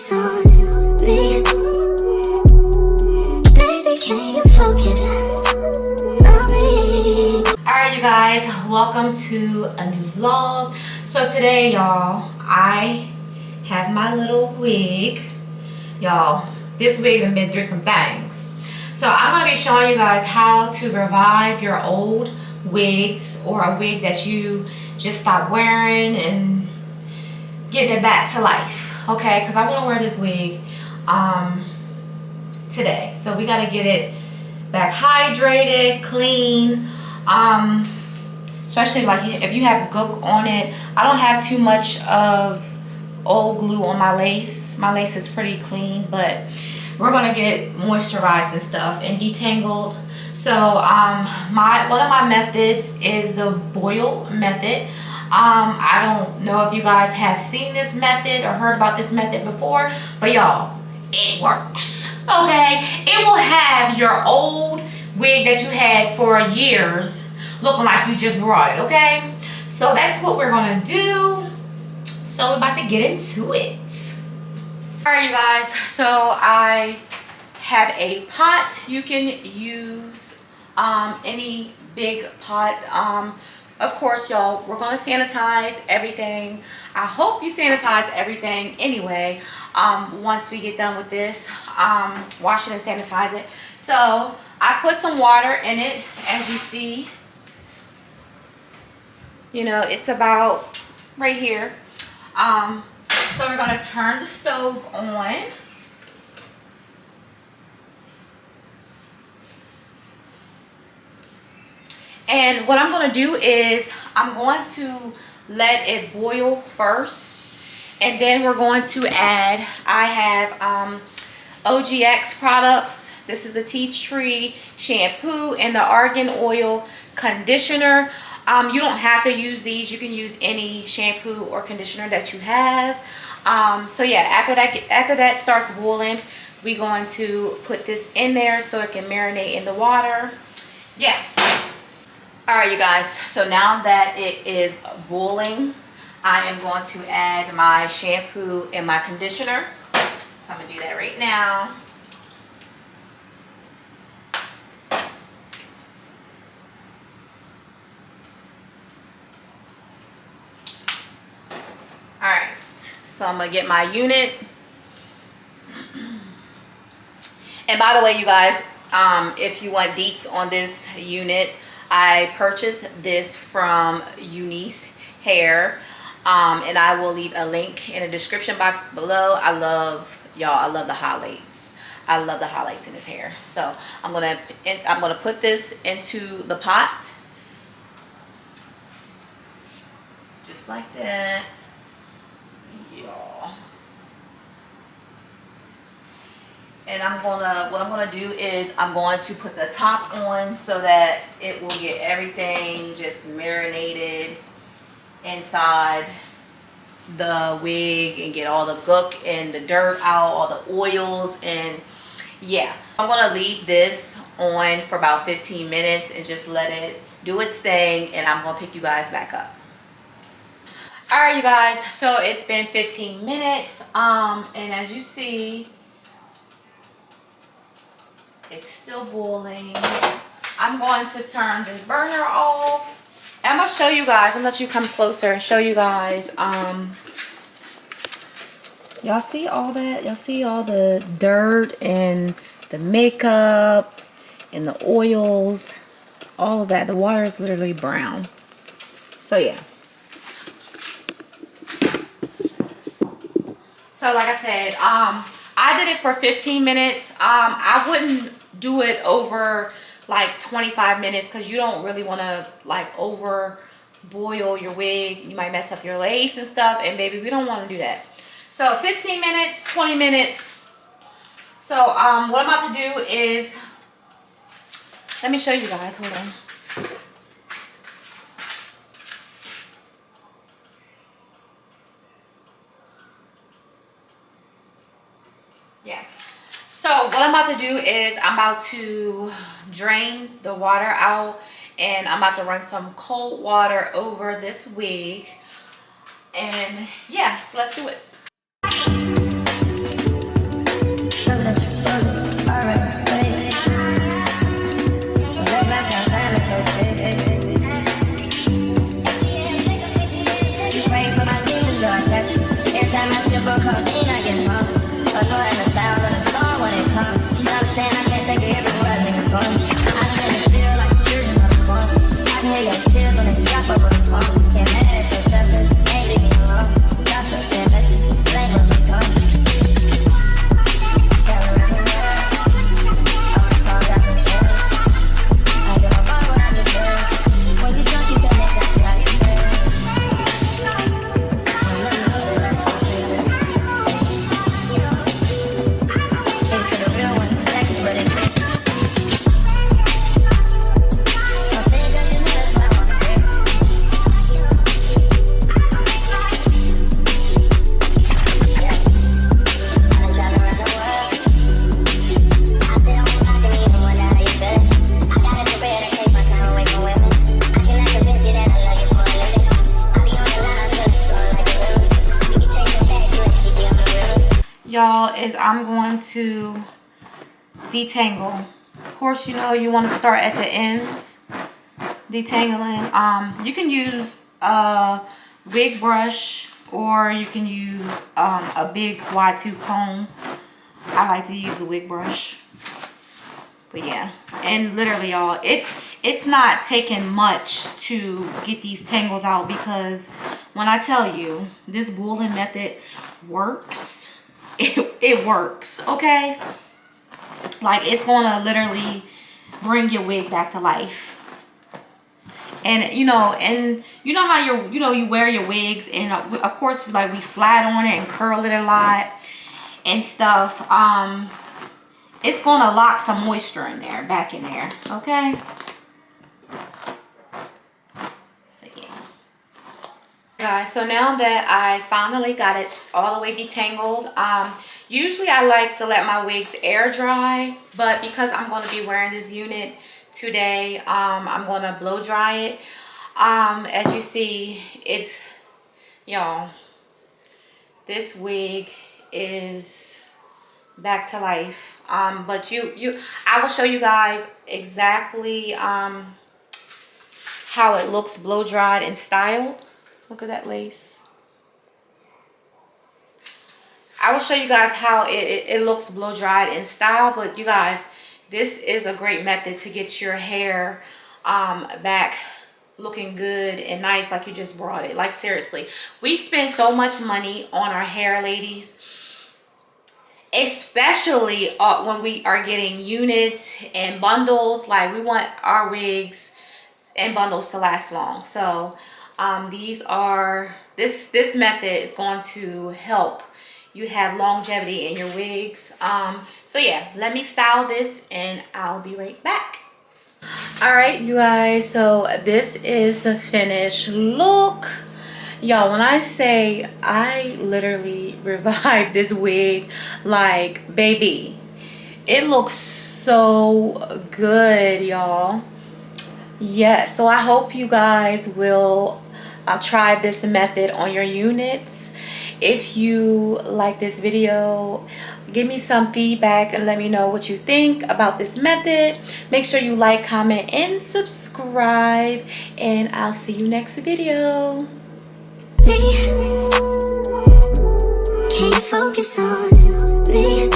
focus on me. Baby, can you focus on me? Alright, you guys, welcome to a new vlog. So today, y'all, I have my little wig. Y'all, this wig has been through some things. So I'm going to be showing you guys how to revive your old wigs, or a wig that you just stopped wearing, and getting it back to life. Okay, because I want to wear this wig today. So we got to get it back hydrated, clean, especially like if you have gook on it. I don't have too much of old glue on my lace. My lace is pretty clean, but we're gonna get moisturized and stuff and detangled. So one of my methods is the boil method. I don't know if you guys have seen this method or heard about this method before, but y'all, it works. Okay, it will have your old wig that you had for years looking like you just brought it. Okay, so that's what we're gonna do. So we're about to get into it. All right, you guys, so I have a pot. You can use any big pot. Of course, y'all, we're gonna sanitize everything. I hope you sanitize everything anyway. Once we get done with this, wash it and sanitize it. So I put some water in it, as you see. You know, it's about right here. So we're gonna turn the stove on. And what I'm going to do is I'm going to let it boil first, and then we're going to add, I have OGX products. This is the tea tree shampoo and the argan oil conditioner. You don't have to use these. You can use any shampoo or conditioner that you have. So yeah, after that starts boiling, we're going to put this in there so it can marinate in the water. Yeah. All right, you guys, so now that it is boiling, I am going to add my shampoo and my conditioner. So I'm gonna do that right now. All right, so I'm gonna get my unit. And by the way, you guys, if you want deets on this unit, I purchased this from Eunice Hair, and I will leave a link in the description box below. I love, y'all, I love the highlights. I love the highlights in this hair. So I'm gonna put this into the pot, just like that, y'all. And what I'm gonna do is I'm going to put the top on so that it will get everything just marinated inside the wig and get all the gook and the dirt out, all the oils, and yeah. I'm gonna leave this on for about 15 minutes and just let it do its thing, and I'm gonna pick you guys back up. All right, you guys, so it's been 15 minutes, and as you see, it's still boiling. I'm going to turn the burner off. And I'm gonna show you guys, I'm gonna let you come closer and show you guys. Y'all see all that? Y'all see all the dirt and the makeup and the oils, all of that. The water is literally brown. So yeah. So like I said, I did it for 15 minutes. I wouldn't do it over like 25 minutes because you don't really want to like over boil your wig. You might mess up your lace and stuff, and baby, we don't want to do that. So 15 minutes, 20 minutes. So what I'm about to do is, let me show you guys, hold on. Yeah. So what I'm about to do is I'm about to drain the water out, and I'm about to run some cold water over this wig. And yeah, so let's do it. y'all, is I'm going to detangle. Of course, you know you want to start at the ends, detangling. You can use a wig brush, or you can use a big wide tooth comb. I like to use a wig brush. But yeah, and literally, y'all, it's not taking much to get these tangles out, because when I tell you this woolen method works, it works, okay? Like, it's gonna literally bring your wig back to life. And you know how you wear your wigs, and of course, like, we flat on it and curl it a lot and stuff. It's gonna lock some moisture in there, back in there, okay? So yeah, guys, so now that I finally got it all the way detangled, usually I like to let my wigs air dry, but because I'm gonna be wearing this unit today, I'm gonna blow dry it. As you see, it's, y'all, this wig is back to life. But I will show you guys exactly how it looks blow dried and styled. Look at that lace. I will show you guys how it looks blow dried and styled. But you guys, this is a great method to get your hair back looking good and nice, like you just brought it. Like, seriously, we spend so much money on our hair, ladies, especially when we are getting units and bundles. Like, we want our wigs and bundles to last long. So this method is going to help you have longevity in your wigs. So yeah, let me style this and I'll be right back. All right, you guys, so this is the finished look. Y'all, when I say I literally revived this wig, like, baby, it looks so good, y'all. Yeah, so I hope you guys will try this method on your units. If you like this video, give me some feedback and let me know what you think about this method. Make sure you like, comment, and subscribe, and I'll see you next video. Can you focus on me?